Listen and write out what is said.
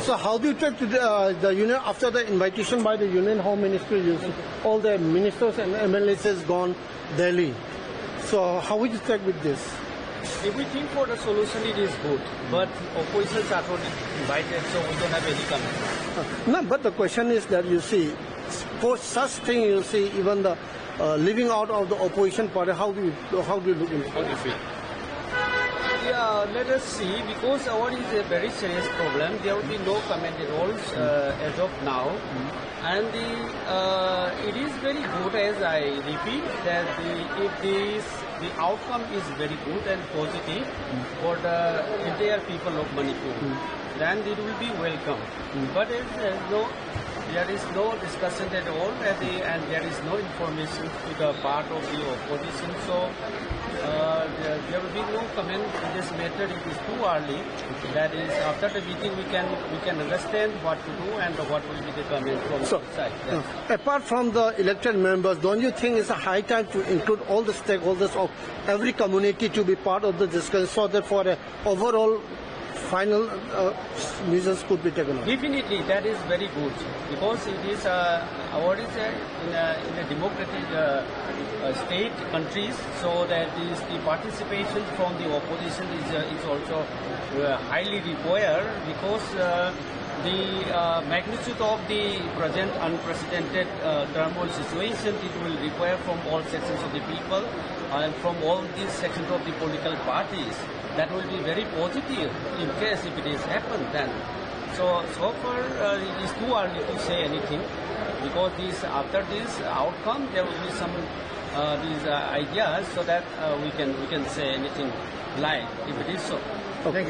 So how do you take to the union after the invitation by the Union Home Ministry? All the ministers and MLAs has gone Delhi. So how would you take with this? If we think for the solution, it is good. But oppositions are not invited, so we don't have any comment. No, but the question is that you see, for such thing you see, even the leaving out of the opposition party, how do you look into it? How do you feel? Yeah, let us see, because our is a very serious problem. There will be no comment at all as of now. And it is very good, as I repeat, that if the outcome is very good and positive for the entire people of Manipur, then it will be welcome. But there is no discussion at all, and there is no information to the part of the opposition. So there will be no comment in this matter. It is too early. That is, after the meeting, we can understand what to do and what will be the comment from the side. Yes. Apart from the elected members, don't you think it's a high time to include all the stakeholders of every community to be part of the discussion, so that for an overall final measures could be taken on? Definitely, that is very good, because it is in a democratic state countries, so that is the participation from the opposition is also highly required, because the magnitude of the present unprecedented turmoil situation, it will require from all sections of the people and from all these sections of the political parties. That will be very positive in case if it is happened then. So far it is too early to say anything, because after this outcome there will be some these ideas, so that we can say anything live if it is so. Thank you.